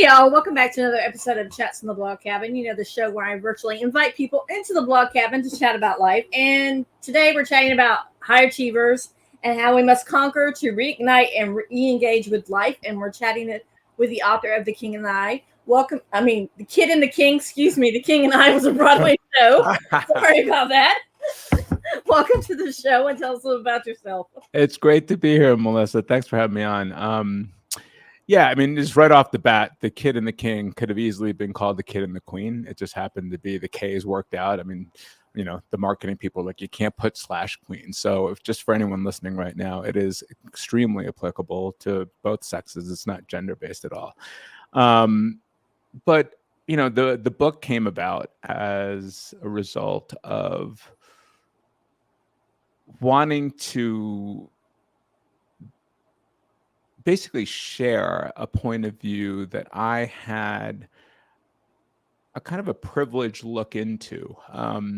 Hey y'all, welcome back to another episode of Chats in the Blog Cabin. You know, the show where I virtually invite people into the blog cabin to chat about life. And today we're chatting about high achievers and how we must conquer to reignite and re-engage with life. And we're chatting it with the author of The King and I. The Kid and the King, excuse me, The King and I was a Broadway show. Sorry about that. Welcome to the show and tell us a little about yourself. It's great to be here, Melissa. Thanks for having me on. Yeah, I mean, just right off the bat, the Kid and the King could have easily been called the Kid and the Queen. It just happened to be the K's worked out. I mean, you know, the marketing people, like, you can't put /Queen. So if just for anyone listening right now, it is extremely applicable to both sexes. It's not gender-based at all. But, you know, the book came about as a result of wanting to basically share a point of view that I had a kind of a privileged look into. I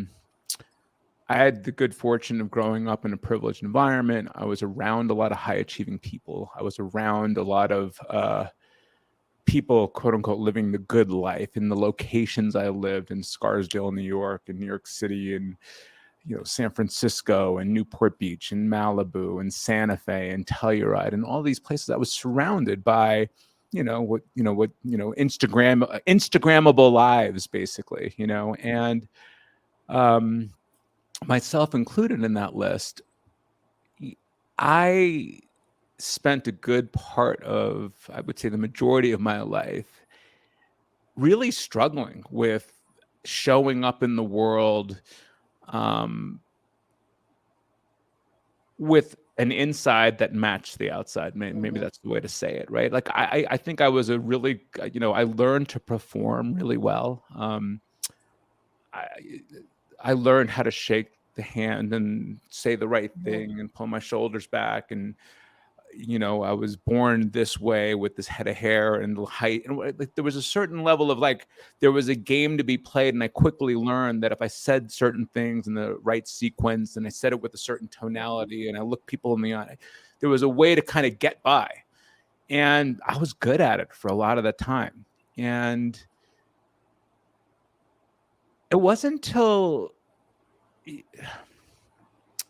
had the good fortune of growing up in a privileged environment. I was around a lot of high achieving people. I was around a lot of people, quote unquote, living the good life in the locations I lived in: Scarsdale, New York, and New York City, and San Francisco, and Newport Beach, and Malibu, and Santa Fe, and Telluride, and all these places. I was surrounded by, Instagrammable lives, basically, and myself included in that list. I spent a good part of, I would say, the majority of my life really struggling with showing up in the world with an inside that matched the outside. Maybe that's the way to say it, right? Like, I think I was a really, I learned to perform really well. I learned how to shake the hand and say the right thing and pull my shoulders back. And, I was born this way with this head of hair and height. And like, there was a certain level of, like, there was a game to be played. And I quickly learned that if I said certain things in the right sequence and I said it with a certain tonality and I looked people in the eye, there was a way to kind of get by. And I was good at it for a lot of the time. And it wasn't until,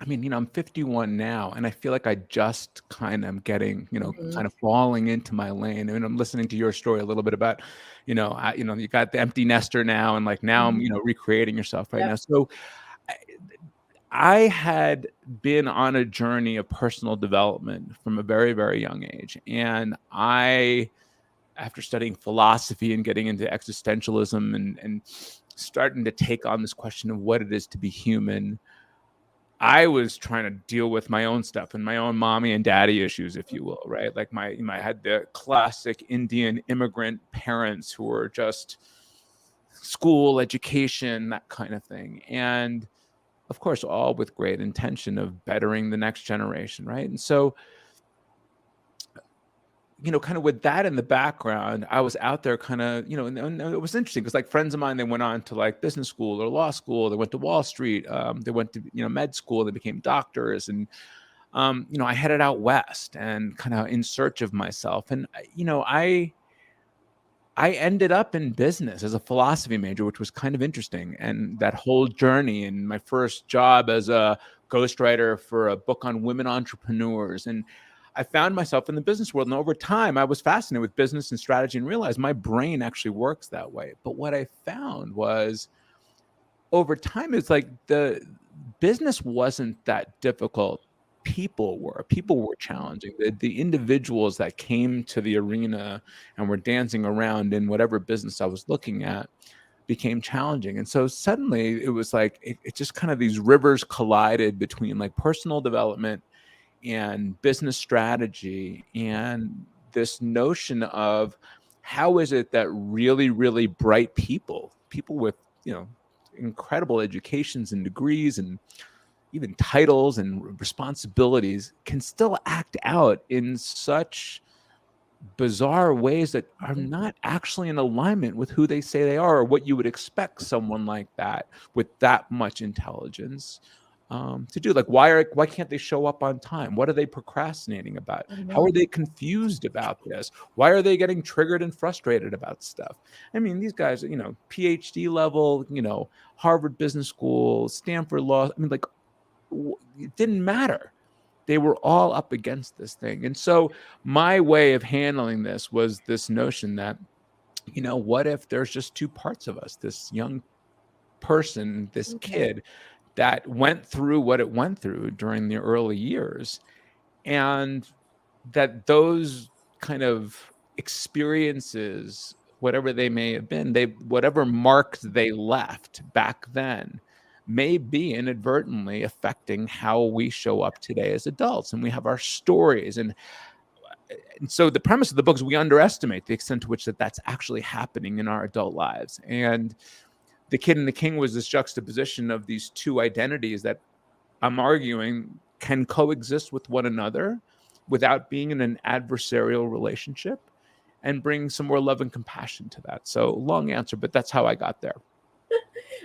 I'm 51 now, and I feel like I just kind of am getting, kind of falling into my lane. I mean, I'm listening to your story a little bit about, you got the empty nester now, and like now I'm, recreating yourself right now. So I had been on a journey of personal development from a very, very young age. And after studying philosophy and getting into existentialism and starting to take on this question of what it is to be human, I was trying to deal with my own stuff and my own mommy and daddy issues, if you will, right? Like I had the classic Indian immigrant parents who were just school, education, that kind of thing. And of course, all with great intention of bettering the next generation, right? And so, kind of with that in the background, I was out there kind of, and it was interesting because, like, friends of mine, they went on to like business school or law school. They went to Wall Street. They went to, med school. They became doctors. And, I headed out west and kind of in search of myself. And, I ended up in business as a philosophy major, which was kind of interesting. And that whole journey, and my first job as a ghostwriter for a book on women entrepreneurs. And I found myself in the business world. And over time, I was fascinated with business and strategy and realized my brain actually works that way. But what I found was, over time, it's like the business wasn't that difficult. People were challenging. The individuals that came to the arena and were dancing around in whatever business I was looking at became challenging. And so suddenly it was like, it just kind of, these rivers collided between like personal development and business strategy, and this notion of how is it that really, really bright people with, incredible educations and degrees and even titles and responsibilities can still act out in such bizarre ways that are not actually in alignment with who they say they are, or what you would expect someone like that with that much intelligence to do. Like, why can't they show up on time? What are they procrastinating about? How are they confused about this? Why are they getting triggered and frustrated about stuff? I mean, these guys, PhD level, Harvard Business School, Stanford Law. I mean, like, it didn't matter. They were all up against this thing. And so my way of handling this was this notion that, what if there's just two parts of us, this young person, this kid that went through what it went through during the early years, and that those kind of experiences, whatever they may have been, whatever marks they left back then, may be inadvertently affecting how we show up today as adults. And we have our stories. And so the premise of the book is we underestimate the extent to which that's actually happening in our adult lives. And The Kid and the King was this juxtaposition of these two identities that I'm arguing can coexist with one another without being in an adversarial relationship, and bring some more love and compassion to that. So long answer, but that's how I got there.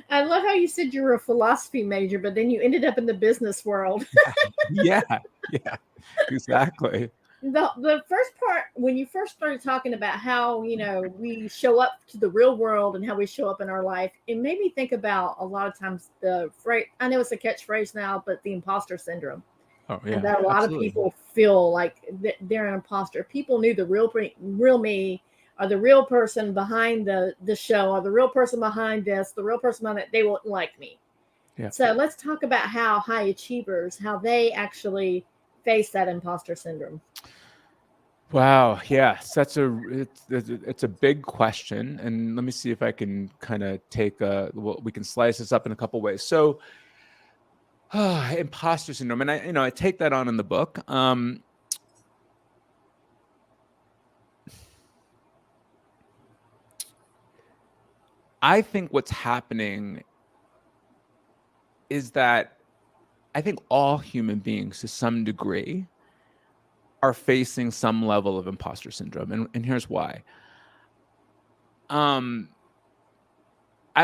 I love how you said you were a philosophy major, but then you ended up in the business world. Yeah, exactly. The first part, when you first started talking about how, we show up to the real world and how we show up in our life, it made me think about a lot of times the phrase, I know it's a catchphrase now, but the imposter syndrome. Oh, yeah. And that a lot of people feel like they're an imposter. People knew the real me, or the real person behind the show, or the real person behind this, the real person behind that, they won't like me. Yeah. So let's talk about how high achievers, how they actually face that imposter syndrome. Wow. Yes, it's a big question, and let me see if I can kind of we can slice this up in a couple ways. So, imposter syndrome, and I take that on in the book. I think what's happening is that I think all human beings, to some degree, are facing some level of imposter syndrome, and here's why. I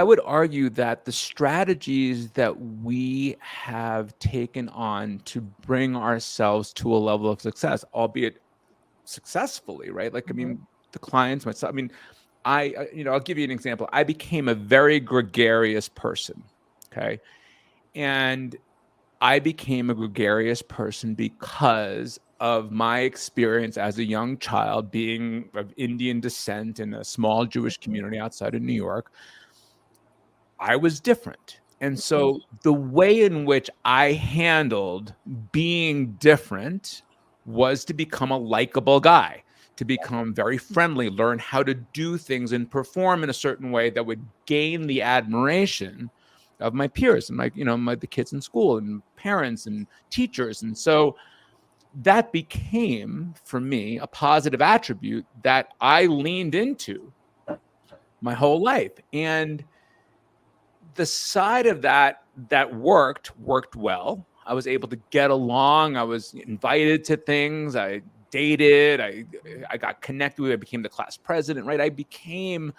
would argue that the strategies that we have taken on to bring ourselves to a level of success, albeit successfully, right? Like, I mean, the clients, myself, I mean, I'll give you an example. I became a very gregarious person, okay? And I became a gregarious person because of my experience as a young child, being of Indian descent in a small Jewish community outside of New York. I was different. And so the way in which I handled being different was to become a likable guy, to become very friendly, learn how to do things and perform in a certain way that would gain the admiration of my peers and the kids in school and parents and teachers. And so that became, for me, a positive attribute that I leaned into my whole life. And the side of that worked well. I was able to get along. I was invited to things. I dated. I got connected with. I became the class president. Right. I became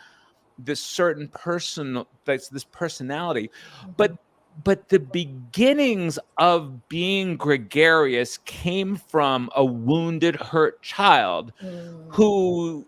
this certain person. That's this personality. But the beginnings of being gregarious came from a wounded, hurt child who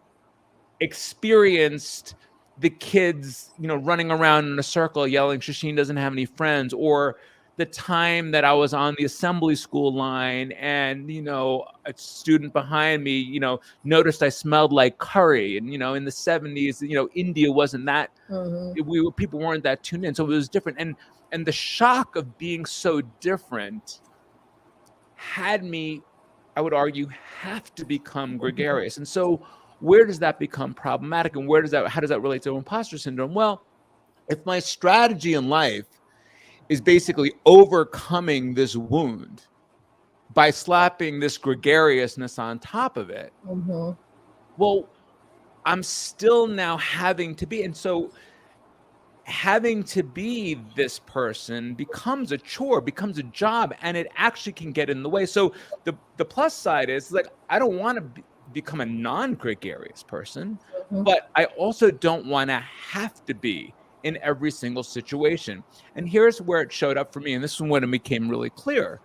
experienced the kids, running around in a circle yelling, "Shasheen doesn't have any friends," or the time that I was on the assembly school line and, a student behind me, noticed I smelled like curry. And, in the 70s, India wasn't that, people weren't that tuned in. So it was different. And the shock of being so different had me, I would argue, have to become gregarious. And so where does that become problematic, and how does that relate to imposter syndrome? Well, if my strategy in life is basically overcoming this wound by slapping this gregariousness on top of it, well, I'm still now having to be. And so having to be this person becomes a chore, becomes a job, and it actually can get in the way. So the plus side is, like, I don't want to become a non-gregarious person, but I also don't want to have to be in every single situation. And here's where it showed up for me. And this is when it became really clear.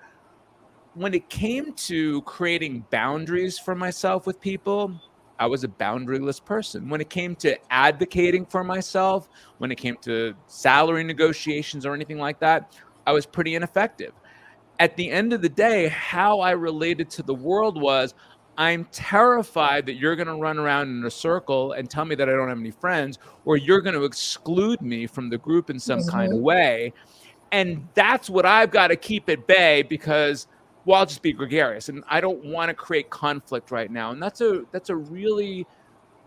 When it came to creating boundaries for myself with people, I was a boundaryless person. When it came to advocating for myself, when it came to salary negotiations or anything like that, I was pretty ineffective. At the end of the day, how I related to the world was, I'm terrified that you're going to run around in a circle and tell me that I don't have any friends, or you're going to exclude me from the group in some kind of way. And that's what I've got to keep at bay because, well, I'll just be gregarious and I don't want to create conflict right now. And that's a really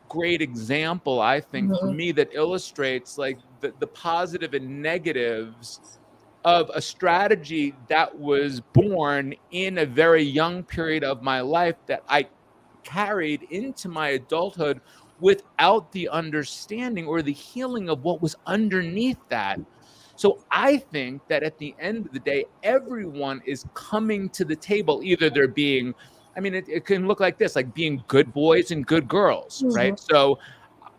great example, I think, for me, that illustrates like the positive and negatives of a strategy that was born in a very young period of my life that I carried into my adulthood without the understanding or the healing of what was underneath that. So I think that at the end of the day, everyone is coming to the table. Either they're being, I mean, it can look like this, like being good boys and good girls, right? So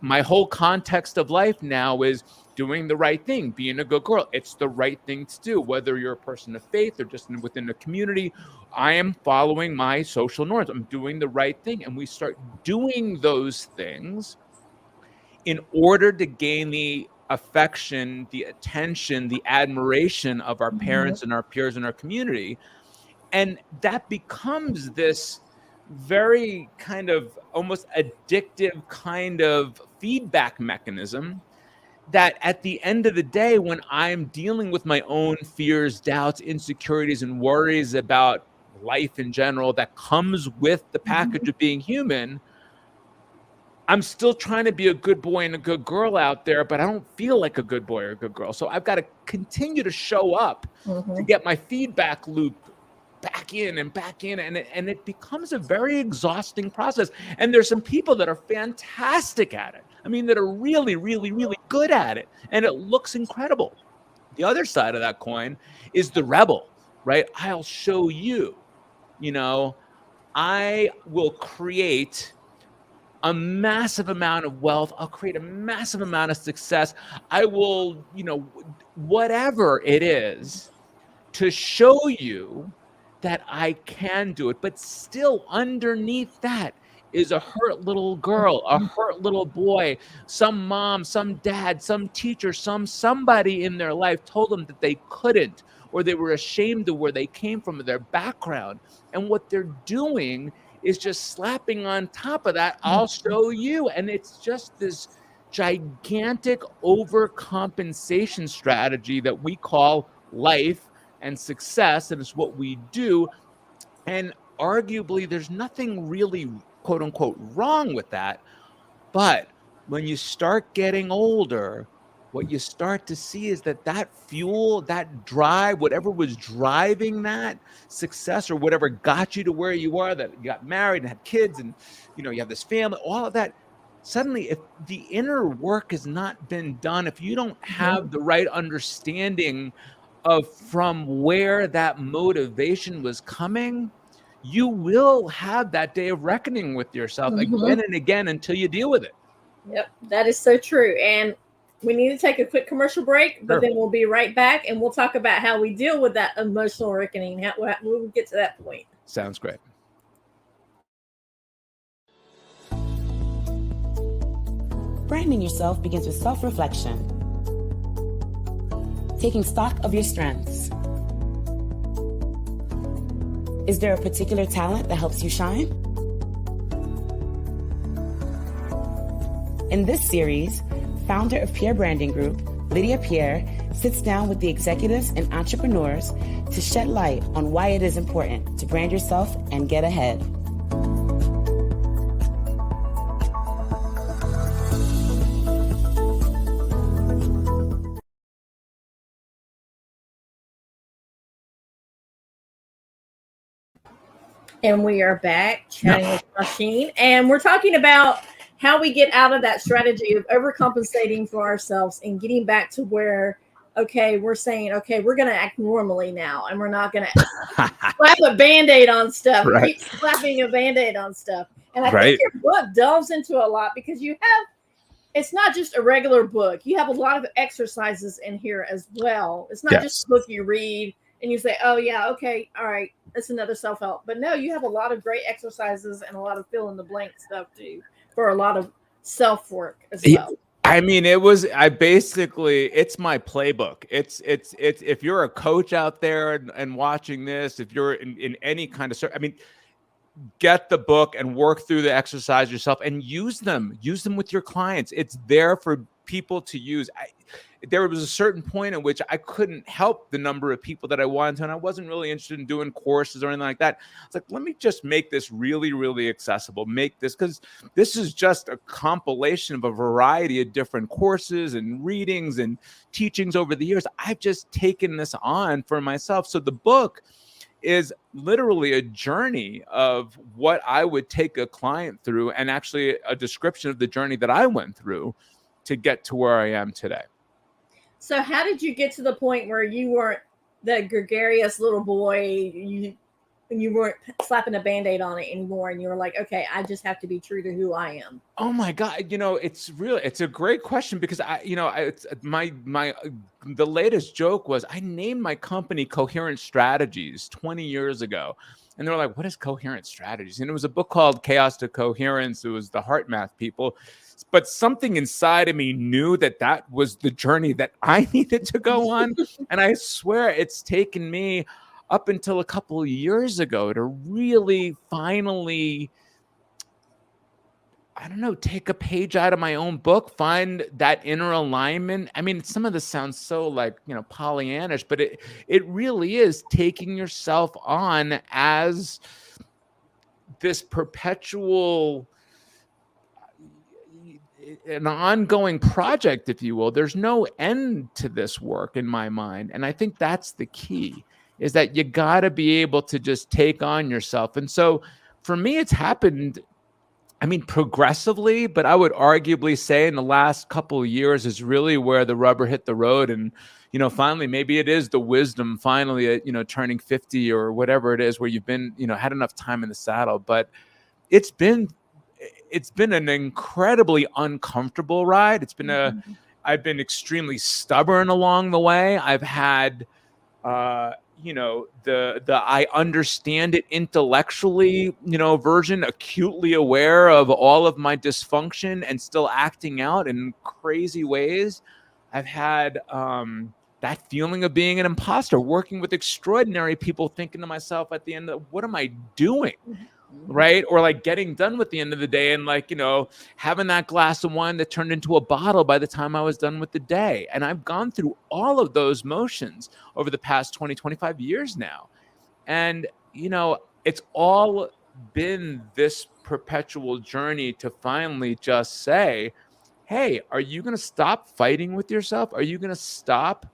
my whole context of life now is doing the right thing, being a good girl. It's the right thing to do, whether you're a person of faith or just within the community. I am following my social norms. I'm doing the right thing. And we start doing those things in order to gain the affection, the attention, the admiration of our parents and our peers in our community. And that becomes this very kind of almost addictive kind of feedback mechanism that at the end of the day, when I'm dealing with my own fears, doubts, insecurities, and worries about life in general that comes with the package of being human, I'm still trying to be a good boy and a good girl out there, but I don't feel like a good boy or a good girl. So I've got to continue to show up to get my feedback loop back in, and it becomes a very exhausting process. And there's some people that are fantastic at it. I mean, that are really, really, really good at it, and it looks incredible. The other side of that coin is the rebel, right? I'll show you, I will create a massive amount of wealth. I'll create a massive amount of success. I will, whatever it is to show you that I can do it. But still underneath that is a hurt little girl, a hurt little boy, some mom, some dad, some teacher, somebody in their life told them that they couldn't, or they were ashamed of where they came from, their background. And what they're doing is just slapping on top of that, I'll show you. And it's just this gigantic overcompensation strategy that we call life and success, and it's what we do. And arguably, there's nothing really, quote unquote, wrong with that. But when you start getting older, what you start to see is that fuel, that drive, whatever was driving that success or whatever got you to where you are, that you got married and had kids and, you have this family, all of that. Suddenly, if the inner work has not been done, if you don't have the right understanding of from where that motivation was coming, you will have that day of reckoning with yourself again and again until you deal with it. Yep, that is so true. And we need to take a quick commercial break, but then we'll be right back and we'll talk about how we deal with that emotional reckoning. We'll get to that point. Sounds great. Branding yourself begins with self-reflection. Taking stock of your strengths. Is there a particular talent that helps you shine? In this series, founder of Pierre Branding Group, Lydia Pierre, sits down with the executives and entrepreneurs to shed light on why it is important to brand yourself and get ahead. And we are back chatting with Shasheen, and we're talking about how we get out of that strategy of overcompensating for ourselves and getting back to where, okay, we're saying, okay, we're going to act normally now, and we're not going to slap a Band-Aid on stuff. Right. Keep slapping a Band-Aid on stuff. And I think your book delves into a lot because you have it's not just a regular book. You have a lot of exercises in here as well. It's not Yes. just a book you read and you say, oh, yeah, okay, all right, that's another self-help. But no, you have a lot of great exercises and a lot of fill-in-the-blank stuff, too, for a lot of self-work as well. I mean, it's my playbook. It's if you're a coach out there and watching this, if you're in any kind of, I mean, get the book and work through the exercise yourself and use them with your clients. It's there for people to use. There was a certain point at which I couldn't help the number of people that I wanted to, and I wasn't really interested in doing courses or anything like that. It's like, let me just make this really, really accessible. Make this, because this is just a compilation of a variety of different courses and readings and teachings over the years. I've just taken this on for myself. So the book is literally a journey of what I would take a client through, and actually a description of the journey that I went through to get to where I am today. So how did you get to the point where you weren't the gregarious little boy, you weren't slapping a Band-Aid on it anymore, and you were like, okay, I just have to be true to who I am? Oh my God. It's a great question, because the latest joke was I named my company Coherent Strategies 20 years ago. And they were like, what is Coherent Strategies? And it was a book called Chaos to Coherence. It was the heart math people. But something inside of me knew that was the journey that I needed to go on. And I swear it's taken me up until a couple of years ago to really finally, I don't know, take a page out of my own book, find that inner alignment. I mean, some of this sounds so like, Pollyannish, but it really is taking yourself on as this perpetual, an ongoing project, if you will. There's no end to this work in my mind. And I think that's the key, is that you got to be able to just take on yourself. And so for me, it's happened, I mean, progressively, but I would arguably say in the last couple of years is really where the rubber hit the road. And, finally, maybe it is the wisdom finally at, turning 50 or whatever it is, where you've been, had enough time in the saddle. But it's been an incredibly uncomfortable ride. I've been extremely stubborn along the way. I've had, the I understand it intellectually, version, acutely aware of all of my dysfunction and still acting out in crazy ways. I've had that feeling of being an imposter, working with extraordinary people, thinking to myself at the end of, what am I doing? Right? Or like getting done with the end of the day and like, having that glass of wine that turned into a bottle by the time I was done with the day. And I've gone through all of those motions over the past 20, 25 years now. And, it's all been this perpetual journey to finally just say, hey, are you going to stop fighting with yourself? Are you going to stop,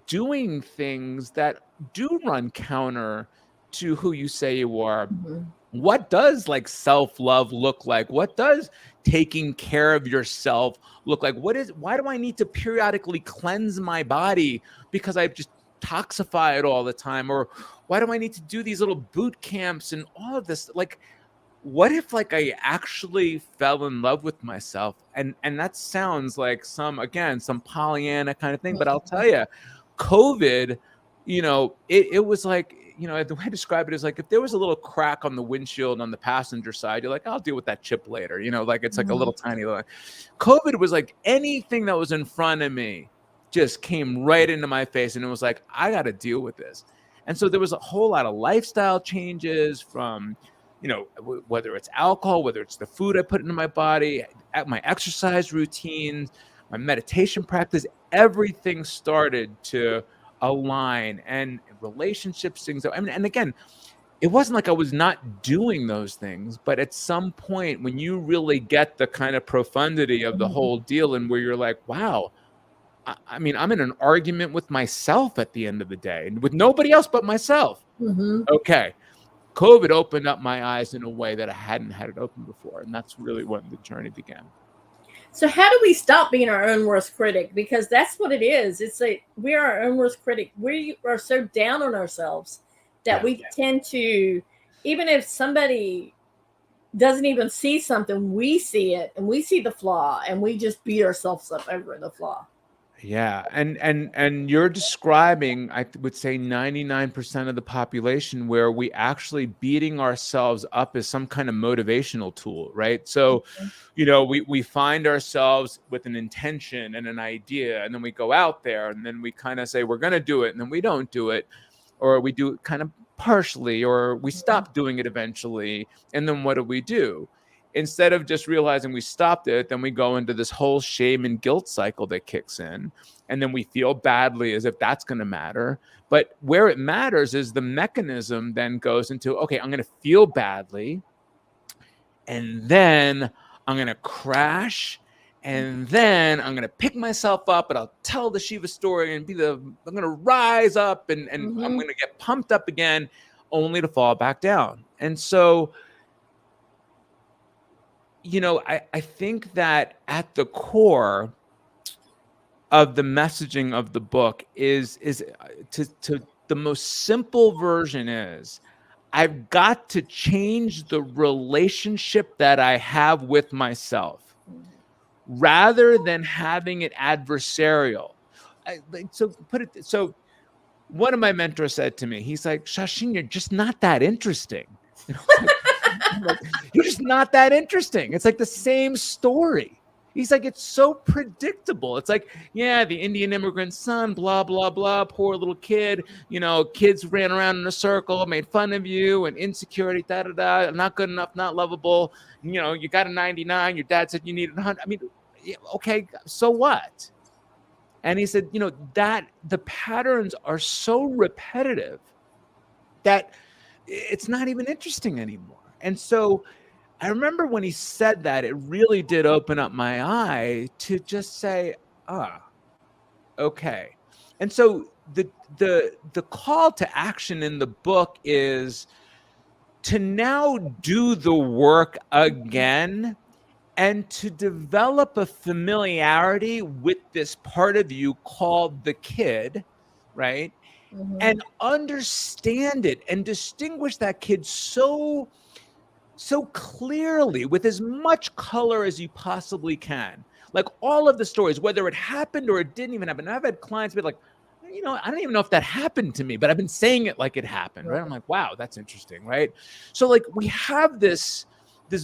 doing things that do run counter to who you say you are? Mm-hmm. What does like self-love look like? What does taking care of yourself look like? Why do I need to periodically cleanse my body because I've just toxified all the time? Or why do I need to do these little boot camps and all of this? Like, what if like I actually fell in love with myself? And that sounds like some Pollyanna kind of thing, but I'll tell you, COVID, it was like, the way I describe it is like if there was a little crack on the windshield on the passenger side, you're like, I'll deal with that chip later. Like it's like a little tiny little. COVID was like anything that was in front of me just came right into my face. And it was like, I got to deal with this. And so there was a whole lot of lifestyle changes from, whether it's alcohol, whether it's the food I put into my body, my exercise routines, my meditation practice, everything started to align, and relationships, things. And again, it wasn't like I was not doing those things, but at some point when you really get the kind of profundity of the whole deal and where you're like, wow, I mean, I'm in an argument with myself at the end of the day and with nobody else but myself. Mm-hmm. Okay. COVID opened up my eyes in a way that I hadn't had it open before. And that's really when the journey began. So how do we stop being our own worst critic? Because that's what it is. It's like we are our own worst critic. We are so down on ourselves that we tend to, even if somebody doesn't even see something. We see it, and we see the flaw, and we just beat ourselves up over the flaw. Yeah, and you're describing, would say 99% of the population where we actually beating ourselves up as some kind of motivational tool, right? So, we find ourselves with an intention and an idea, and then we go out there, and then we kind of say we're going to do it, and then we don't do it, or we do it kind of partially, or we stop doing it eventually, and then what do? Instead of just realizing we stopped it, then we go into this whole shame and guilt cycle that kicks in. And then we feel badly as if that's going to matter. But where it matters is the mechanism then goes into, okay, I'm going to feel badly. And then I'm going to crash. And then I'm going to pick myself up and I'll tell the Shiva story and I'm going to rise up and I'm going to get pumped up again, only to fall back down. And so, I think that at the core of the messaging of the book is to the most simple version is I've got to change the relationship that I have with myself rather than having it adversarial. So one of my mentors said to me, he's like, Shasheen, you're just not that interesting. You're just not that interesting. It's like the same story. He's like, it's so predictable. It's like, yeah, the Indian immigrant son, blah, blah, blah, poor little kid. Kids ran around in a circle, made fun of you, and insecurity, da-da-da, not good enough, not lovable. You got a 99. Your dad said you needed 100. I mean, okay, so what? And he said, that the patterns are so repetitive that it's not even interesting anymore. And so I remember when he said that, it really did open up my eye to just say, okay. And so the call to action in the book is to now do the work again and to develop a familiarity with this part of you called the kid, right? And understand it and distinguish that kid so clearly with as much color as you possibly can. Like all of the stories, whether it happened or it didn't even happen. I've had clients be like, I don't even know if that happened to me, but I've been saying it like it happened, right? I'm like, wow, that's interesting, right? So like we have this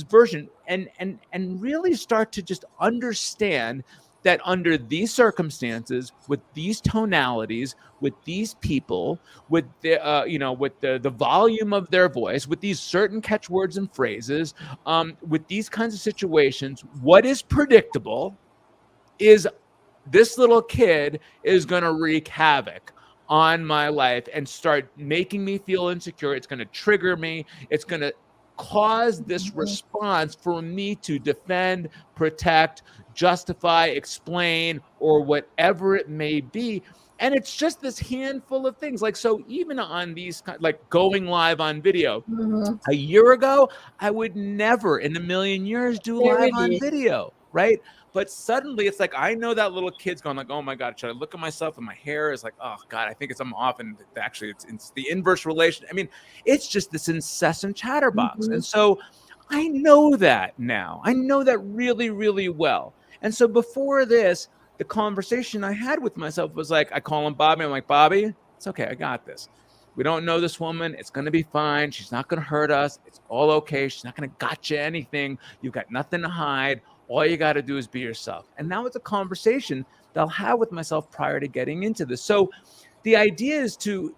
version and really start to just understand that under these circumstances, with these tonalities, with these people, with the volume of their voice, with these certain catchwords and phrases, with these kinds of situations, what is predictable is this little kid is going to wreak havoc on my life and start making me feel insecure. It's going to trigger me. It's going to cause this response for me to defend, protect, justify, explain, or whatever it may be. And it's just this handful of things. Like, so even on these, like going live on video, a year ago, I would never in a million years do live on video, right? But suddenly it's like, I know that little kid's going like, oh my God, should I look at myself and my hair is like, oh God, I think I'm off. And actually it's the inverse relation. I mean, it's just this incessant chatterbox. And so I know that now. I know that really, really well. And so before this, the conversation I had with myself was like, I call him Bobby. I'm like, Bobby, it's okay. I got this. We don't know this woman. It's going to be fine. She's not going to hurt us. It's all okay. She's not going to gotcha anything. You've got nothing to hide. All you got to do is be yourself. And now it's a conversation that I'll have with myself prior to getting into this. So the idea is to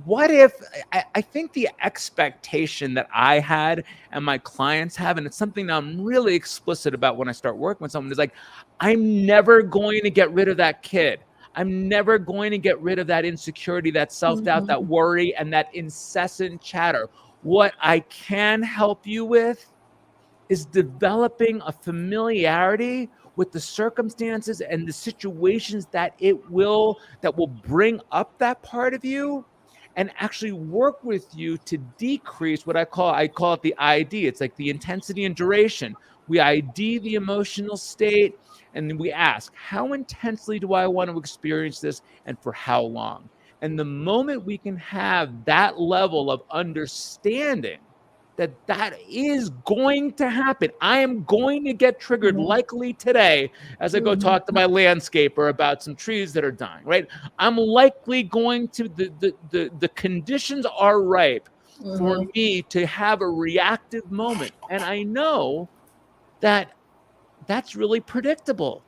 what if, I think the expectation that I had and my clients have, and it's something that I'm really explicit about when I start working with someone, is like, I'm never going to get rid of that kid. I'm never going to get rid of that insecurity, that self-doubt, that worry, and that incessant chatter. What I can help you with is developing a familiarity with the circumstances and the situations that will bring up that part of you, and actually work with you to decrease what I call it the ID. It's like the intensity and duration. We ID the emotional state, and then we ask, how intensely do I want to experience this, and for how long? And the moment we can have that level of understanding, that is going to happen. I am going to get triggered likely today as I go talk to my landscaper about some trees that are dying, right? I'm likely going to, the conditions are ripe for me to have a reactive moment. And I know that that's really predictable.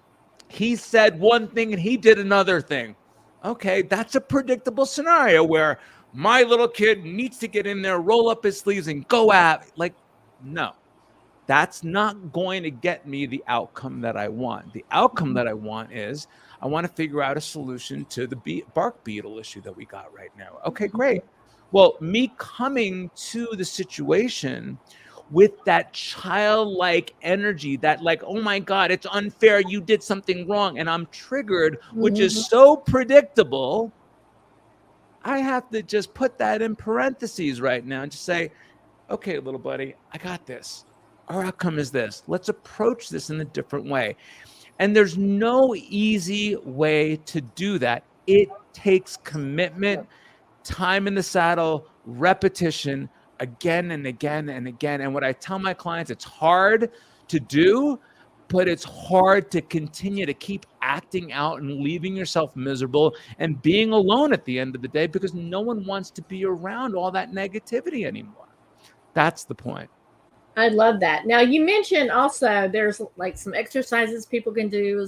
He said one thing and he did another thing. Okay, that's a predictable scenario where my little kid needs to get in there, roll up his sleeves and go at, like, no, that's not going to get me the outcome that I want. The outcome that I want is I want to figure out a solution to the bark beetle issue that we got right now. Okay, great. Well, me coming to the situation with that childlike energy, that like, oh my God, it's unfair, you did something wrong, and I'm triggered, which is so predictable, I have to just put that in parentheses right now and just say, okay, little buddy, I got this. Our outcome is this. Let's approach this in a different way. And there's no easy way to do that. It takes commitment, time in the saddle, repetition, again and again and again. And what I tell my clients, it's hard to do, but it's hard to continue to keep acting out and leaving yourself miserable and being alone at the end of the day because no one wants to be around all that negativity anymore. That's the point. I love that. Now, you mentioned also there's like some exercises people can do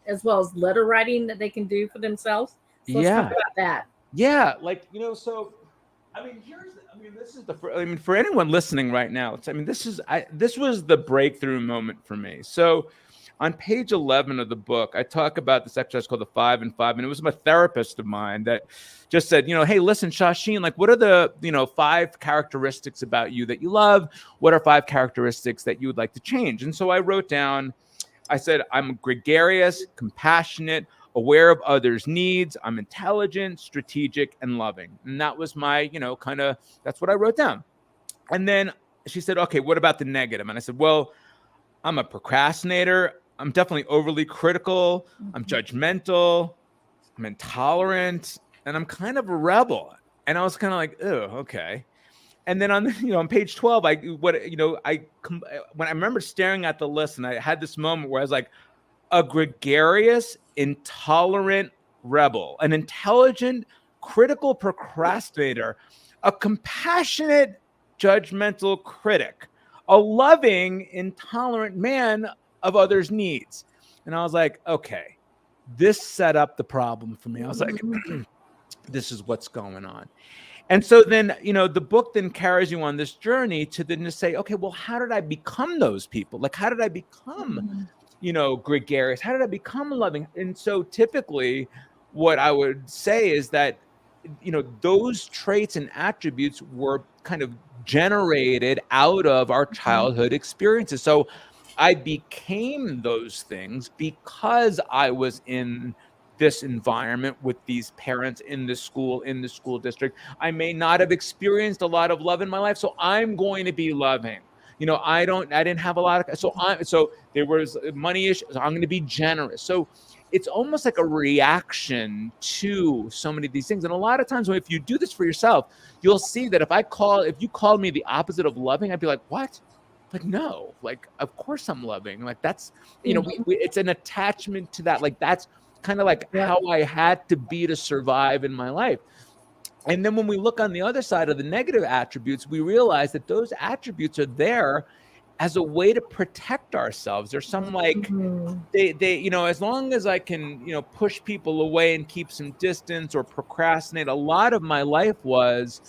as well as letter writing that they can do for themselves. So let's talk about that. Yeah. Like, so this is for anyone listening right now, this was the breakthrough moment for me. So on page 11 of the book, I talk about this exercise called the 5 and 5. And it was a therapist of mine that just said, hey, listen, Shasheen, like, what are the, 5 characteristics about you that you love? What are 5 characteristics that you would like to change? And so I wrote down, I said, I'm gregarious, compassionate, aware of others' needs. I'm intelligent, strategic, and loving. And that was my, that's what I wrote down. And then she said, okay, what about the negative? And I said, well, I'm a procrastinator. I'm definitely overly critical. I'm judgmental. I'm intolerant. And I'm kind of a rebel. And I was kind of like, oh, okay. And then on page 12, when I remember staring at the list and I had this moment where I was like, a gregarious, intolerant rebel, an intelligent, critical procrastinator, a compassionate, judgmental critic, a loving, intolerant man of others' needs. And I was like, okay, this set up the problem for me. I was like, this is what's going on. And so then, the book then carries you on this journey to then say, okay, well, how did I become those people? Like, how did I become gregarious? How did I become loving? And so typically what I would say is that, those traits and attributes were kind of generated out of our childhood experiences. So I became those things because I was in this environment with these parents in the school district. I may not have experienced a lot of love in my life, so I'm going to be loving. I didn't have a lot of, so there was money issues. So I'm going to be generous. So it's almost like a reaction to so many of these things. And a lot of times if you do this for yourself, you'll see that if you called me the opposite of loving, I'd be like, what? Like, no, like, of course I'm loving. Like, that's, it's an attachment to that. Like, that's kind of like how I had to be to survive in my life. And then when we look on the other side of the negative attributes, we realize that those attributes are there as a way to protect ourselves. There's some like they as long as I can, push people away and keep some distance or procrastinate, a lot of my life was,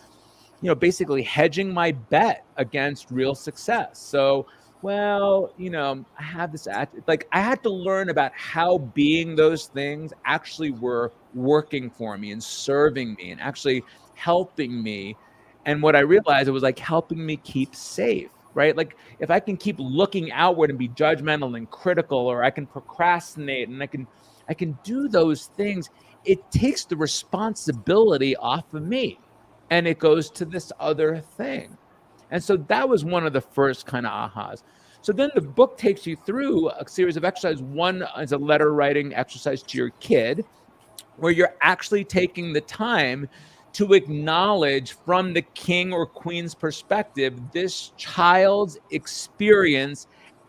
basically hedging my bet against real success. So, well, I have this like I had to learn about how being those things actually were working for me and serving me and actually helping me. And what I realized, it was like helping me keep safe, right? Like if I can keep looking outward and be judgmental and critical, or I can procrastinate and I can do those things, it takes the responsibility off of me and it goes to this other thing. And so that was one of the first kind of ahas. So then the book takes you through a series of exercises. One is a letter writing exercise to your kid, where you're actually taking the time to acknowledge from the king or queen's perspective this child's experience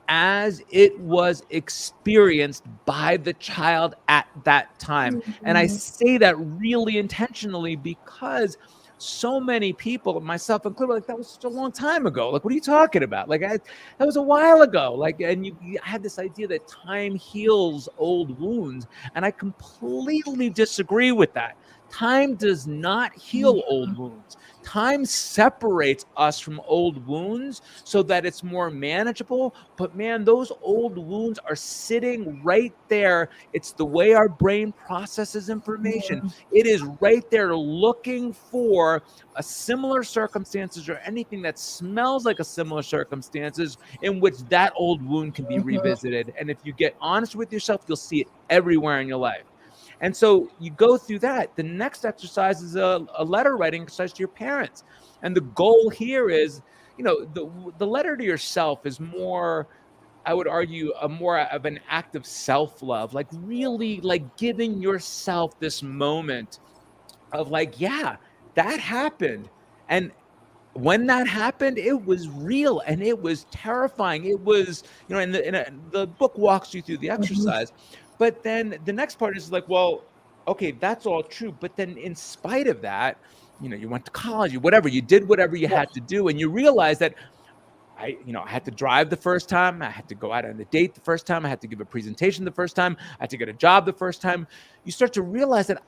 as it was experienced by the child at that time. And I say that really intentionally because so many people, myself included, like, that was such a long time ago. Like, what are you talking about? Like, that was a while ago. Like, and you had this idea that time heals old wounds. And I completely disagree with that. Time does not heal old wounds. Time separates us from old wounds so that it's more manageable. But man, those old wounds are sitting right there. It's the way our brain processes information. It is right there looking for a similar circumstances or anything that smells like a similar circumstances in which that old wound can be revisited. And if you get honest with yourself, you'll see it everywhere in your life. And so you go through that. The next exercise is a letter writing exercise to your parents. And the goal here is, the letter to yourself is more, I would argue, a more of an act of self-love, like really like giving yourself this moment of like, yeah, that happened. And when that happened, it was real and it was terrifying. It was, and the book walks you through the exercise. But then the next part is like, well, okay, that's all true. But then in spite of that, you went to college, you did whatever you had to do. And you realize that I had to drive the first time. I had to go out on a date the first time. I had to give a presentation the first time. I had to get a job the first time. You start to realize that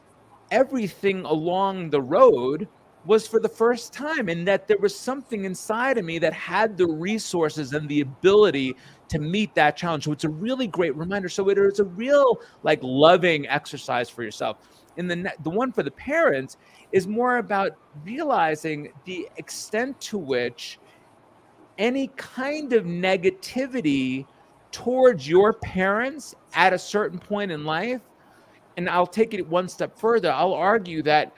everything along the road was for the first time, and that there was something inside of me that had the resources and the ability to meet that challenge. So it's a really great reminder. So it's a real like loving exercise for yourself. And the one for the parents is more about realizing the extent to which any kind of negativity towards your parents at a certain point in life. And I'll take it one step further. I'll argue that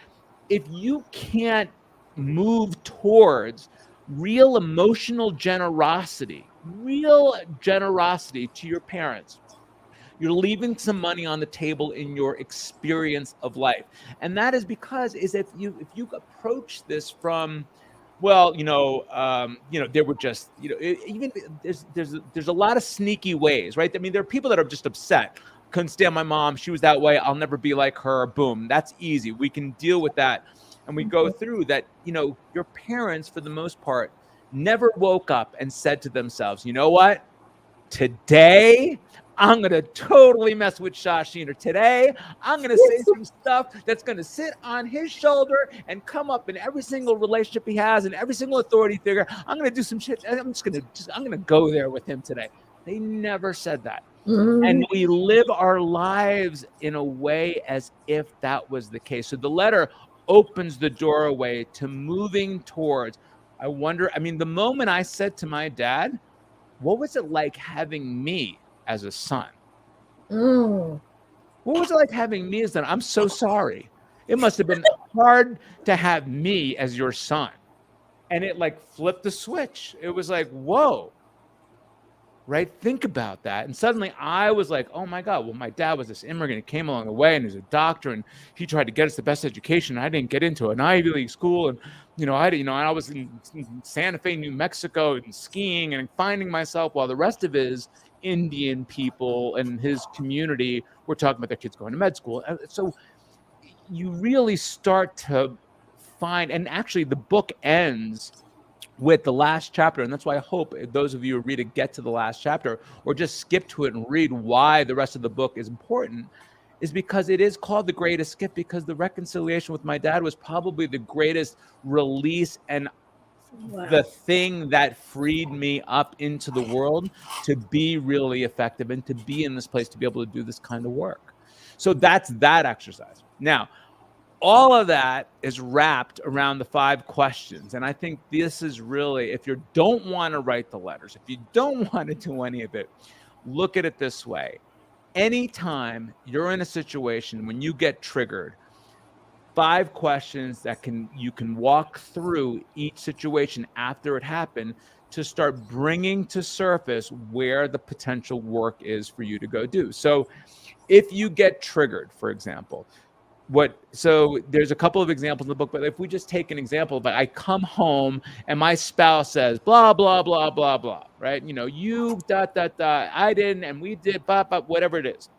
if you can't move towards real emotional generosity to your parents, you're leaving some money on the table in your experience of life. And that is because if you approach this from, well, they were just, even there's a lot of sneaky ways, right? I mean, there are people that are just upset. Couldn't stand my mom. She was that way. I'll never be like her. Boom. That's easy. We can deal with that. And we go through that. Your parents, for the most part, never woke up and said to themselves, you know what? Today, I'm going to totally mess with Shasheen. Or today, I'm going to say some stuff that's going to sit on his shoulder and come up in every single relationship he has and every single authority figure. I'm going to do some shit. I'm going to go there with him today. They never said that. And we live our lives in a way as if that was the case. So the letter opens the doorway to moving towards, the moment I said to my dad, what was it like having me as a son? What was it like having me as a son? I'm so sorry. It must have been hard to have me as your son. And it like flipped the switch. It was like, whoa. Right? Think about that. And suddenly I was like, oh my God, well, my dad was this immigrant. He came along the way and he's a doctor and he tried to get us the best education. I didn't get into an Ivy League school. And, I was in Santa Fe, New Mexico and skiing and finding myself while the rest of his Indian people and his community were talking about their kids going to med school. So you really start to find, and actually the book ends with the last chapter. And that's why I hope those of you who read it get to the last chapter or just skip to it and read why the rest of the book is important, is because it is called The Greatest Gift, because the reconciliation with my dad was probably the greatest release and the thing that freed me up into the world to be really effective and to be in this place, to be able to do this kind of work. So that's that exercise. Now, all of that is wrapped around the 5 questions. And I think this is really, if you don't want to write the letters, if you don't want to do any of it, look at it this way. Anytime you're in a situation when you get triggered, 5 questions that you can walk through each situation after it happened to start bringing to surface where the potential work is for you to go do. So if you get triggered, for example, So there's a couple of examples in the book, but if we just take an example, but I come home and my spouse says blah blah blah blah blah, right? You ... I didn't, and we did whatever it is.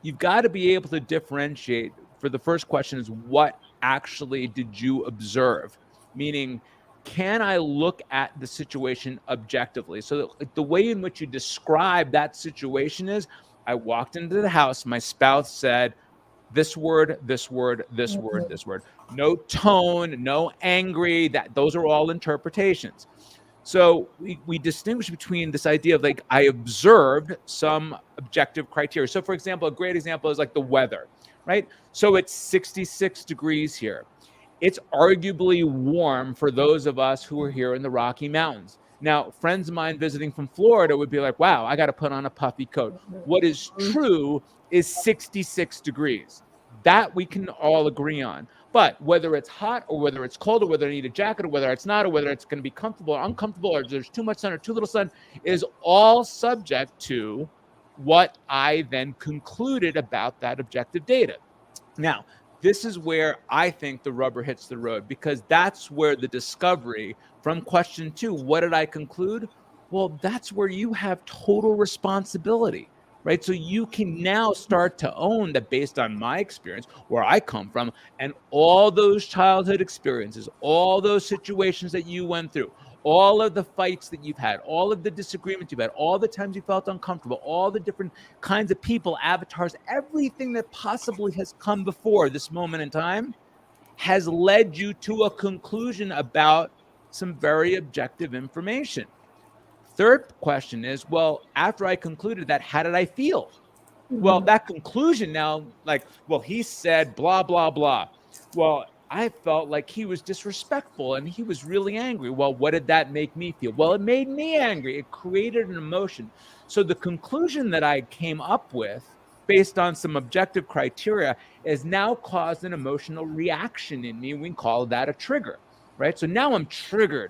You've got to be able to differentiate. For the first question is, what actually did you observe? Meaning, can I look at the situation objectively? So the way in which you describe that situation is, I walked into the house, my spouse said this word, this word, this word, this word. No tone, no angry. Those are all interpretations. So we distinguish between this idea of like, I observed some objective criteria. So for example, a great example is like the weather, right? So it's 66 degrees here. It's arguably warm for those of us who are here in the Rocky Mountains. Now, friends of mine visiting from Florida would be like, wow, I got to put on a puffy coat. What is true is 66 degrees. That we can all agree on. But whether it's hot or whether it's cold or whether I need a jacket or whether it's not, or whether it's going to be comfortable or uncomfortable or there's too much sun or too little sun, is all subject to what I then concluded about that objective data. Now, this is where I think the rubber hits the road, because that's where the discovery from question 2, what did I conclude? Well, that's where you have total responsibility, right? So you can now start to own that based on my experience, where I come from, and all those childhood experiences, all those situations that you went through, all of the fights that you've had, all of the disagreements you've had, all the times you felt uncomfortable, all the different kinds of people, avatars, everything that possibly has come before this moment in time has led you to a conclusion about some very objective information. Third question is, well, after I concluded that, how did I feel? Well, that conclusion now, like, well, he said blah, blah, blah. Well, I felt like he was disrespectful and he was really angry. Well, what did that make me feel? Well, it made me angry. It created an emotion. So the conclusion that I came up with based on some objective criteria has now caused an emotional reaction in me. We call that a trigger, right? So now I'm triggered.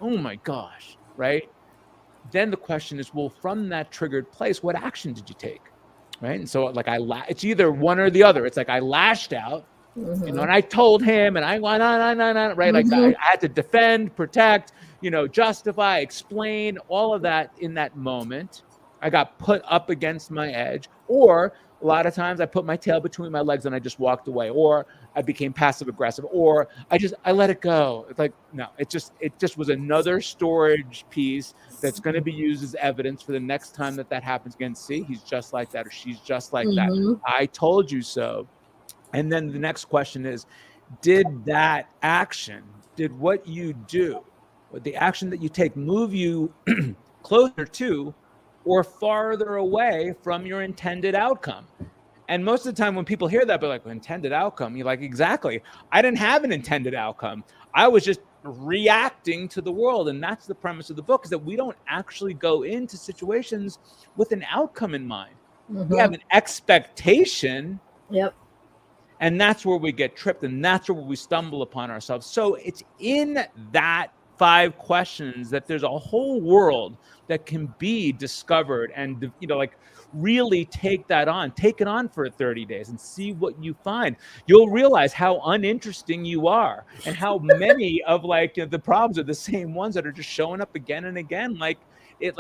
Oh my gosh, right? Then the question is, well, from that triggered place, what action did you take, right? And so like it's either one or the other. It's like I lashed out, and I told him, and I went on, right? Like I had to defend, protect, justify, explain, all of that in that moment. I got put up against my edge, or a lot of times I put my tail between my legs and I just walked away, or I became passive aggressive, or I let it go. It's like, no, it just was another storage piece that's going to be used as evidence for the next time that happens again. See, he's just like that, or she's just like that. I told you so. And then the next question is, did what you do, the action that you take, move you closer to or farther away from your intended outcome? And most of the time when people hear that, they're like, intended outcome, you're like, exactly. I didn't have an intended outcome. I was just reacting to the world. And that's the premise of the book, is that we don't actually go into situations with an outcome in mind. We have an expectation. Yep. And that's where we get tripped, and that's where we stumble upon ourselves. So it's in that 5 questions that there's a whole world that can be discovered, and like really take it on for 30 days and see what you find. You'll realize how uninteresting you are, and how many of the problems are the same ones that are just showing up again and again. It's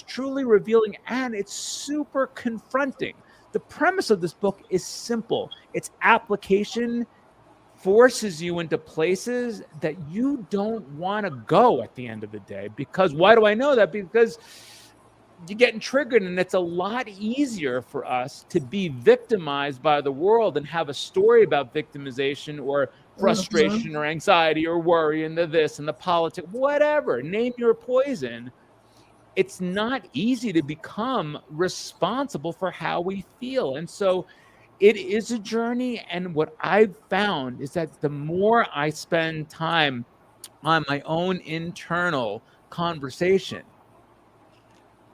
truly revealing, and it's super confronting. The premise of this book is simple. Its application forces you into places that you don't want to go at the end of the day. Because why do I know that? Because you're getting triggered, and it's a lot easier for us to be victimized by the world and have a story about victimization or frustration or anxiety or worry and the this and the politics, whatever, name your poison. It's not easy to become responsible for how we feel. And so it is a journey. And what I've found is that the more I spend time on my own internal conversation,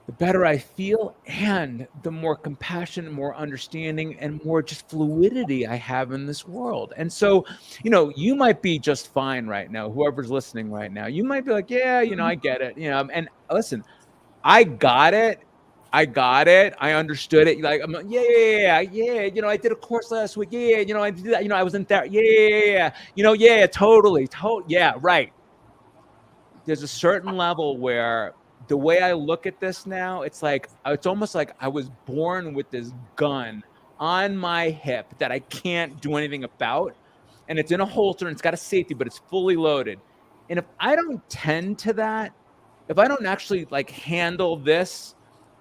the better I feel, and the more compassion, more understanding, and more just fluidity I have in this world. And so, you might be just fine right now. Whoever's listening right now, you might be like, yeah, I get it. And listen, I got it. I got it. I understood it. Like, I'm like, yeah. You know, I did a course last week. Yeah. You know, I did that. You know, I was in there. Yeah. You know, yeah, totally. Yeah, right. There's a certain level where the way I look at this now, it's like, it's almost like I was born with this gun on my hip that I can't do anything about. And it's in a holster and it's got a safety, but it's fully loaded. And if I don't tend to that, if I don't actually like handle this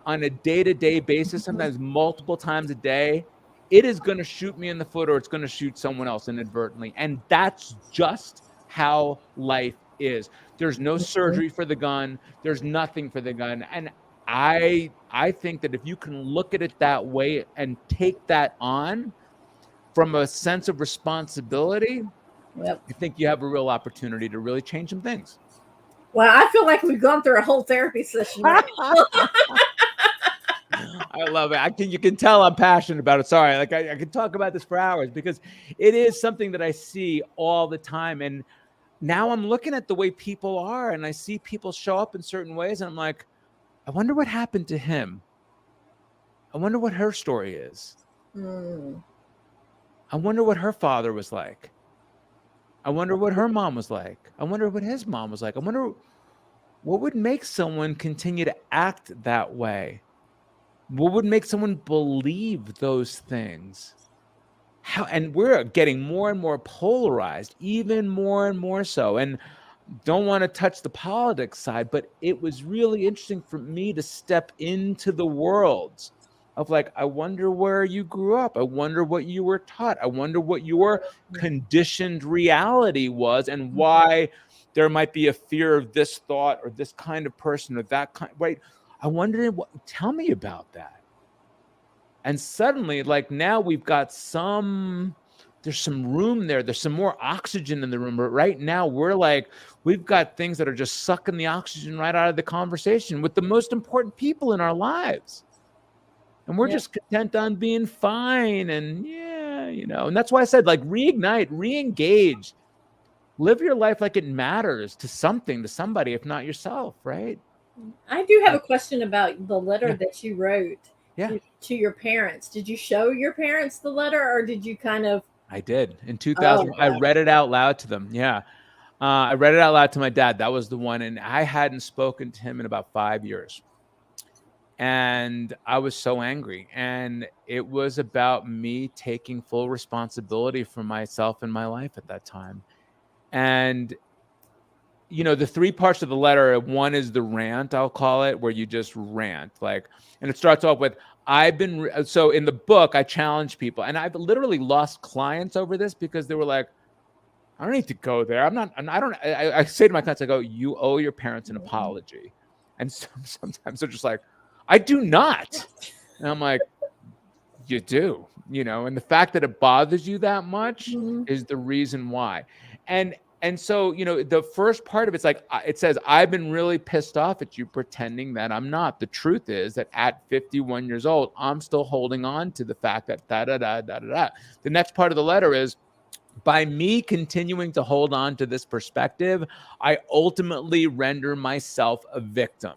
on a day-to-day basis, sometimes multiple times a day, it is going to shoot me in the foot or it's going to shoot someone else inadvertently. And that's just how life is. There's no surgery for the gun. There's nothing for the gun. And I think that if you can look at it that way and take that on from a sense of responsibility, I think you have a real opportunity to really change some things. Well, I feel like we've gone through a whole therapy session. Right? I love it. You can tell I'm passionate about it. Sorry, like I could talk about this for hours because it is something that I see all the time. And now I'm looking at the way people are and I see people show up in certain ways. And I'm like, I wonder what happened to him. I wonder what her story is. I wonder what her father was like. I wonder what her mom was like. I wonder what his mom was like. I wonder what would make someone continue to act that way. What would make someone believe those things? And we're getting more and more polarized, even more and more so. And don't want to touch the politics side, but it was really interesting for me to step into the worlds of like, I wonder where you grew up. I wonder what you were taught. I wonder what your conditioned reality was and why there might be a fear of this thought or this kind of person or that kind, right? I wonder, tell me about that. And suddenly, like now we've got there's some room there. There's some more oxygen in the room. But right now we've got things that are just sucking the oxygen right out of the conversation with the most important people in our lives. And we're just content on being fine. And and that's why I said, like, reignite, re-engage, live your life like it matters to somebody, if not yourself, right? I do have a question about the letter that you wrote to your parents. Did you show your parents the letter or did you kind of... I did. In 2000, I read it out loud to them. Yeah. I read it out loud to my dad. That was the one. And I hadn't spoken to him in about 5 years. And I was so angry. And it was about me taking full responsibility for myself and my life at that time. And, the 3 parts of the letter, one is the rant, I'll call it, where you just rant. And it starts off with, so in the book, I challenge people. And I've literally lost clients over this because they were like, I don't need to go there. I say to my clients, I go, you owe your parents an apology. And sometimes they're just like, I do not. And I'm like, you do, and the fact that it bothers you that much is the reason why. And so, the first part of it's like, it says, I've been really pissed off at you pretending that I'm not. The truth is that at 51 years old, I'm still holding on to the fact that da-da-da-da-da-da. The next part of the letter is, by me continuing to hold on to this perspective, I ultimately render myself a victim.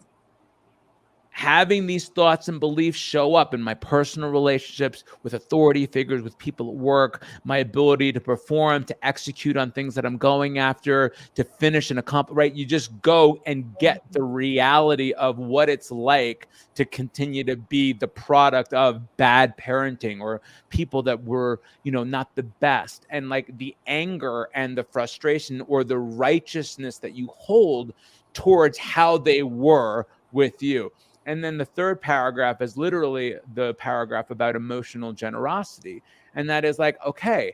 Having these thoughts and beliefs show up in my personal relationships with authority figures, with people at work, my ability to perform, to execute on things that I'm going after, to finish and accomplish, right? You just go and get the reality of what it's like to continue to be the product of bad parenting or people that were, not the best. And like the anger and the frustration or the righteousness that you hold towards how they were with you. And then the third paragraph is literally the paragraph about emotional generosity. And that is like, okay,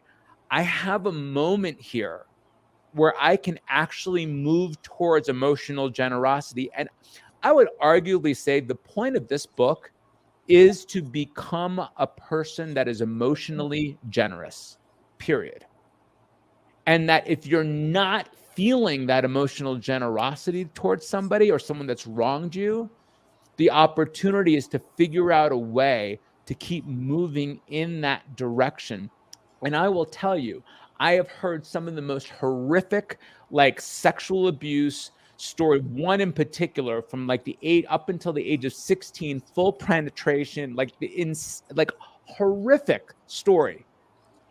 I have a moment here where I can actually move towards emotional generosity. And I would arguably say the point of this book is to become a person that is emotionally generous, period. And that if you're not feeling that emotional generosity towards somebody or someone that's wronged you, the opportunity is to figure out a way to keep moving in that direction. And I will tell you, I have heard some of the most horrific, like sexual abuse, story, one in particular from like the up until the age of 16, full penetration, like horrific story.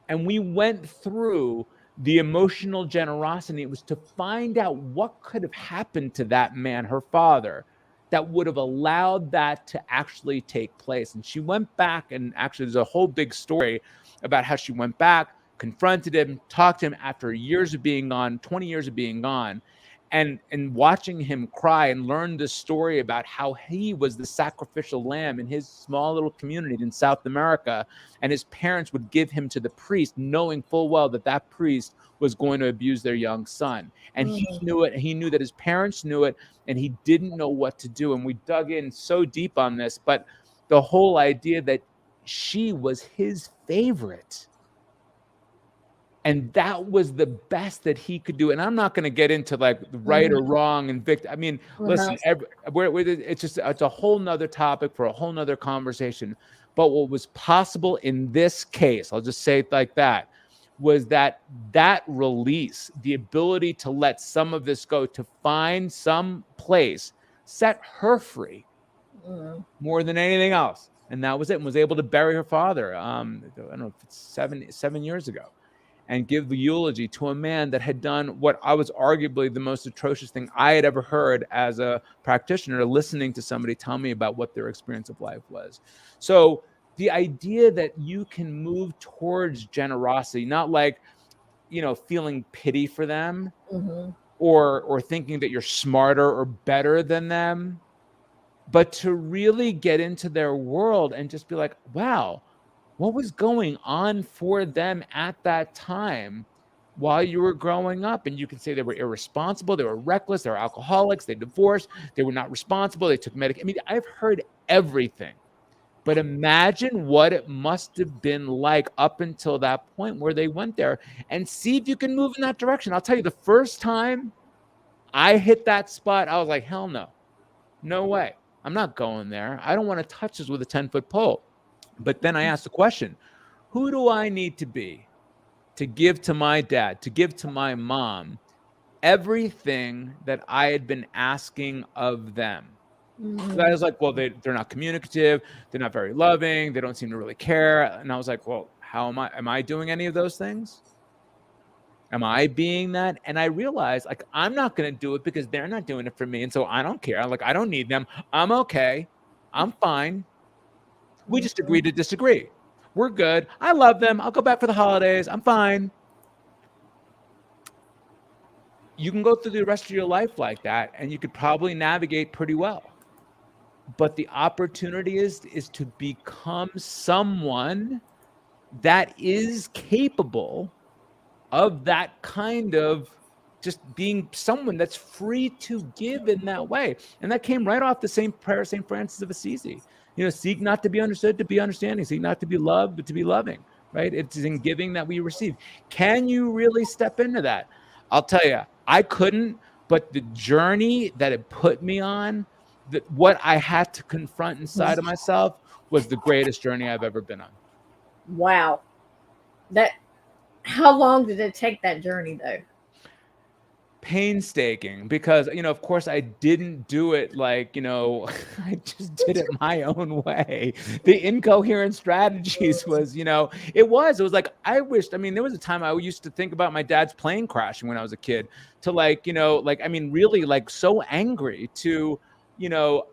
And we went through the emotional generosity. It was to find out what could have happened to that man, her father, that would have allowed that to actually take place. And she went back, and actually there's a whole big story about how she went back, confronted him, talked to him after years of being gone, 20 years of being gone, and watching him cry and learn the story about how he was the sacrificial lamb in his small little community in South America, and his parents would give him to the priest, knowing full well that that priest was going to abuse their young son. And he knew it. He knew that his parents knew it, and he didn't know what to do. And we dug in so deep on this, but the whole idea that she was his favorite. And that was the best that he could do. And I'm not going to get into like right or wrong and I mean, listen, it's a whole nother topic for a whole nother conversation. But what was possible in this case, I'll just say it like that, was that release, the ability to let some of this go, to find some place, set her free more than anything else. And that was it. And was able to bury her father. I don't know if it's 7 years ago. And give the eulogy to a man that had done what I was arguably the most atrocious thing I had ever heard as a practitioner, listening to somebody tell me about what their experience of life was. So the idea that you can move towards generosity, not like, feeling pity for them or thinking that you're smarter or better than them, but to really get into their world and just be like, wow, what was going on for them at that time while you were growing up? And you can say they were irresponsible, they were reckless, they were alcoholics, they divorced, they were not responsible, they took medication. I mean, I've heard everything. But imagine what it must have been like up until that point where they went there, and see if you can move in that direction. I'll tell you, the first time I hit that spot, I was like, hell no. No way. I'm not going there. I don't want to touch this with a 10-foot pole. But then I asked the question, who do I need to be to give to my dad, to give to my mom, everything that I had been asking of them? I was like, well, they're not communicative. They're not very loving. They don't seem to really care. And I was like, well, how am I doing any of those things? Am I being that? And I realized, like, I'm not going to do it because they're not doing it for me. And so I don't care. Like, I don't need them. I'm okay. I'm fine. We just agreed to disagree. We're good. I love them. I'll go back for the holidays. I'm fine. You can go through the rest of your life like that, and you could probably navigate pretty well. But the opportunity is to become someone that is capable of that kind of just being someone that's free to give in that way. And that came right off the same prayer, St. Francis of Assisi. Seek not to be understood, to be understanding. Seek not to be loved, but to be loving, right? It's in giving that we receive. Can you really step into that? I'll tell you, I couldn't, but the journey that it put me on, what I had to confront inside of myself was the greatest journey I've ever been on. Wow. How long did it take that journey, though? Painstaking, because of course I didn't do it like I just did it my own way. The incoherent strategies was it was like I wished. I mean, there was a time I used to think about my dad's plane crashing when I was a kid, to really like so angry, to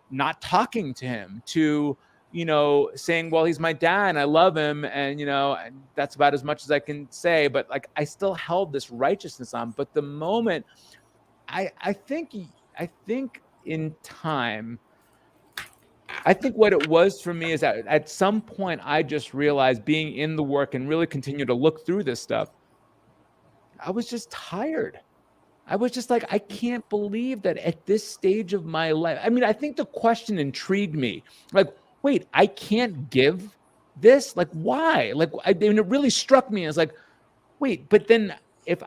not talking to him, to saying, well, he's my dad and I love him, and and that's about as much as I can say. But like, I still held this righteousness on. But the moment, I think in time, I think what it was for me is that at some point I just realized, being in the work and really continue to look through this stuff, I was just tired. I was just like, I can't believe that at this stage of my life. I mean, I think the question intrigued me. Like, wait, I can't give this? Like, why? Like, it really struck me as like, wait, but then if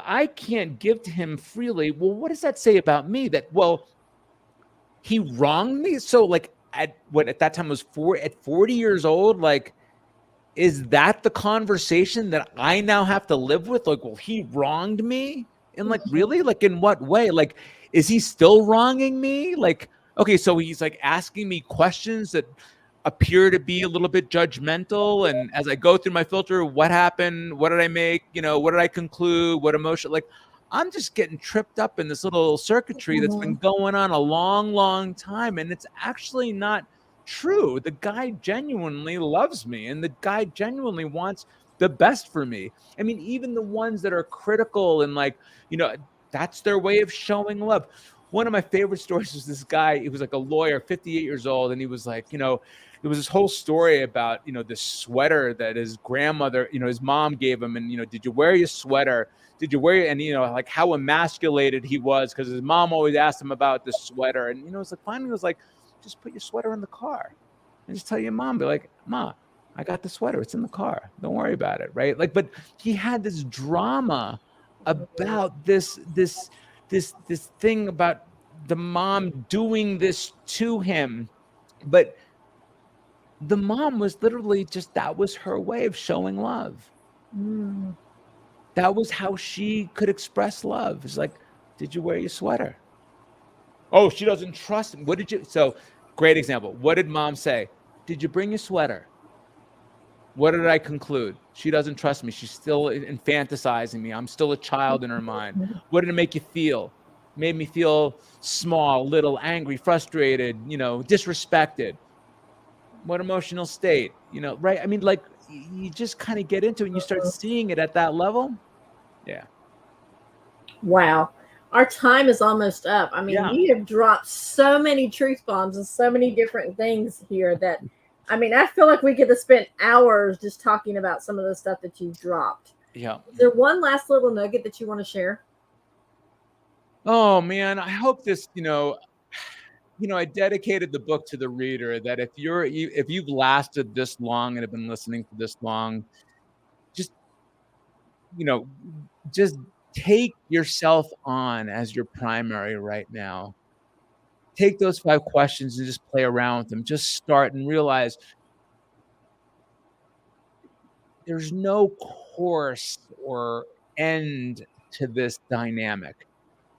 I can't give to him freely, well, what does that say about me? That, well, he wronged me. So like at that time was 40 years old, like, is that the conversation that I now have to live with? Like, well, he wronged me. And like, really? Like, in what way? Like, is he still wronging me? Like, okay, so he's like asking me questions that appear to be a little bit judgmental. And as I go through my filter, what happened? What did I make? What did I conclude? What emotion? Like, I'm just getting tripped up in this little circuitry that's been going on a long, long time. And it's actually not true. The guy genuinely loves me, and the guy genuinely wants the best for me. I mean, even the ones that are critical and like, that's their way of showing love. One of my favorite stories was this guy. He was like a lawyer, 58 years old. And he was like, it was this whole story about, this sweater that his grandmother, his mom gave him. And, did you wear your sweater? Did you wear it? And, like how emasculated he was because his mom always asked him about the sweater. And, it's like, finally, it was like, just put your sweater in the car and just tell your mom, be like, Ma, I got the sweater. It's in the car. Don't worry about it. Right. Like, but he had this drama about this thing about the mom doing this to him. But the mom was literally just, that was her way of showing love. That was how she could express love. It's like, did you wear your sweater? Oh, she doesn't trust him. What did you? So great example. What did mom say? Did you bring your sweater? What did I conclude? She doesn't trust me. She's still fantasizing me. I'm still a child in her mind. What did it make you feel? Made me feel small, little, angry, frustrated, disrespected. What emotional state, right? I mean, like, you just kind of get into it and you start seeing it at that level. Yeah. Wow. Our time is almost up. I mean, you have dropped so many truth bombs and so many different things here that, I mean, I feel like we could have spent hours just talking about some of the stuff that you've dropped. Yeah. Is there one last little nugget that you want to share? Oh man, I hope this, I dedicated the book to the reader that if you've lasted this long and have been listening for this long, just take yourself on as your primary right now. Take those 5 questions and just play around with them. Just start and realize there's no course or end to this dynamic.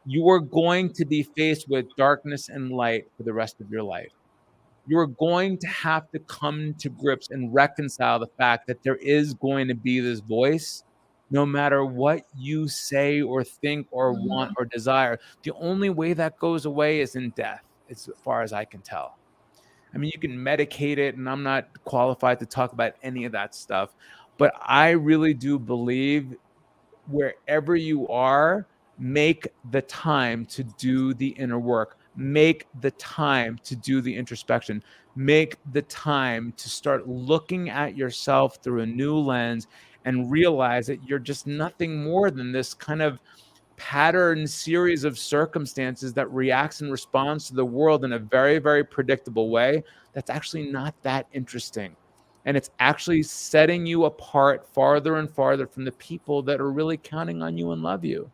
You are going to be faced with darkness and light for the rest of your life. You're going to have to come to grips and reconcile the fact that there is going to be this voice, no matter what you say or think or want or desire. The only way that goes away is in death, as far as I can tell. I mean, you can medicate it, and I'm not qualified to talk about any of that stuff, but I really do believe wherever you are, make the time to do the inner work. Make the time to do the introspection. Make the time to start looking at yourself through a new lens and realize that you're just nothing more than this kind of pattern series of circumstances that reacts and responds to the world in a very, very predictable way. That's actually not that interesting. And it's actually setting you apart farther and farther from the people that are really counting on you and love you.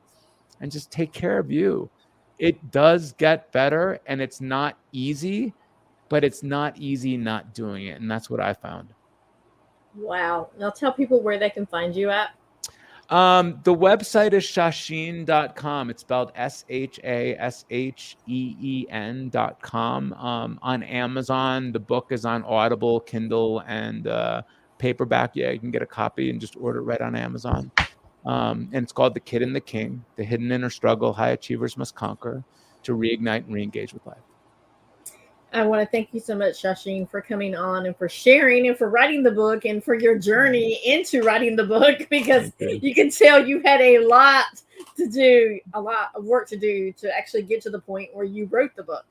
And just take care of you. It does get better, and it's not easy, but it's not easy not doing it. And that's what I found. Wow. Now tell people where they can find you at. The website is Shasheen.com. It's spelled SHASHEEN.com. On Amazon, the book is on Audible, Kindle, and paperback. Yeah, you can get a copy and just order it right on Amazon. And it's called The Kid and the King, The Hidden Inner Struggle High Achievers Must Conquer to Reignite and Reengage with Life. I want to thank you so much, Shasheen, for coming on and for sharing and for writing the book and for your journey into writing the book, because you can tell you had a lot to do, a lot of work to do to actually get to the point where you wrote the book.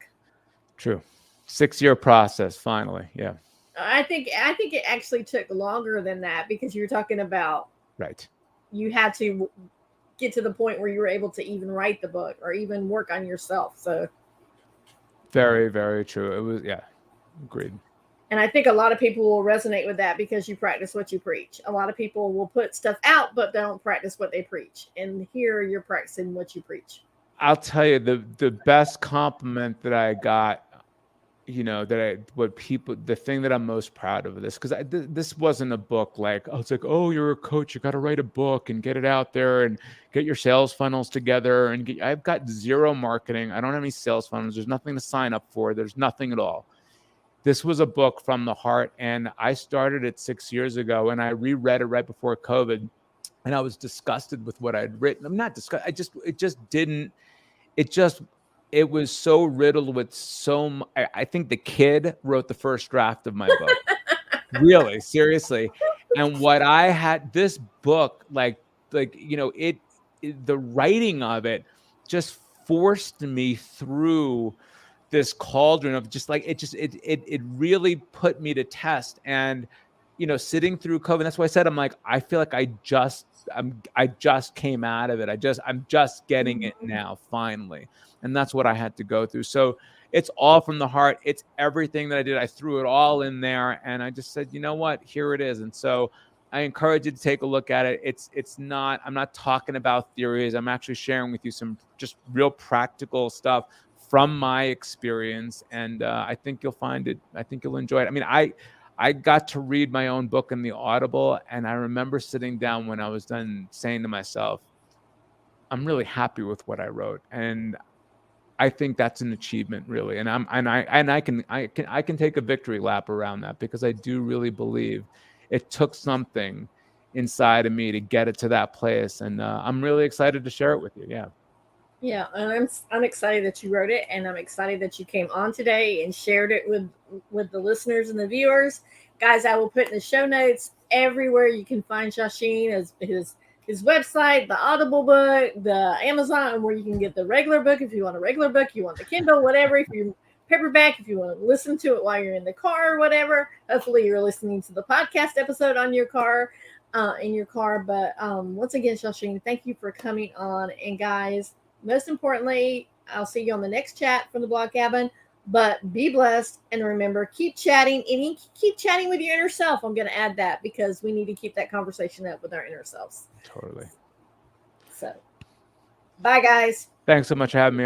True. 6-year process, finally. Yeah. I think it actually took longer than that, because you were talking about right. You had to get to the point where you were able to even write the book or even work on yourself. So very, very true. It was, yeah, agreed. And I think a lot of people will resonate with that because you practice what you preach. A lot of people will put stuff out, but they don't practice what they preach. And here you're practicing what you preach. I'll tell you, the best compliment that I got the thing that I'm most proud of this, because this wasn't a book like, oh, it's like, oh, you're a coach, you got to write a book and get it out there and get your sales funnels together. And I've got zero marketing. I don't have any sales funnels. There's nothing to sign up for. There's nothing at all. This was a book from the heart. And I started it 6 years ago, and I reread it right before COVID. And I was disgusted with what I'd written. I'm not disgusted. It was so riddled with I think the kid wrote the first draft of my book. Really, seriously. And what I had, this book, the writing of it just forced me through this cauldron of it really put me to test. And, sitting through COVID, that's why I said, I'm like, I feel like I just came out of it. I'm just getting it now, finally. And that's what I had to go through. So it's all from the heart. It's everything that I did. I threw it all in there, and I just said, you know what, here it is. And so I encourage you to take a look at it. I'm not talking about theories. I'm actually sharing with you some just real practical stuff from my experience. And I think you'll find it. I think you'll enjoy it. I mean, I got to read my own book in the Audible, and I remember sitting down when I was done saying to myself, I'm really happy with what I wrote. And I think that's an achievement, really. And I can take a victory lap around that, because I do really believe it took something inside of me to get it to that place. And I'm really excited to share it with you. Yeah. Yeah, and I'm excited that you wrote it, and I'm excited that you came on today and shared it with the listeners and the viewers. Guys, I will put in the show notes everywhere you can find Shasheen, his website, the Audible book, the Amazon, where you can get the regular book if you want a regular book, you want the Kindle, whatever, if you're paperback, if you want to listen to it while you're in the car or whatever. Hopefully you're listening to the podcast episode on your car, in your car. But once again, Shasheen, thank you for coming on. And guys, most importantly, I'll see you on the next chat from the Blog Cabin. But be blessed, and remember, keep chatting, and keep chatting with your inner self. I'm going to add that, because we need to keep that conversation up with our inner selves. Totally. So, bye, guys. Thanks so much for having me.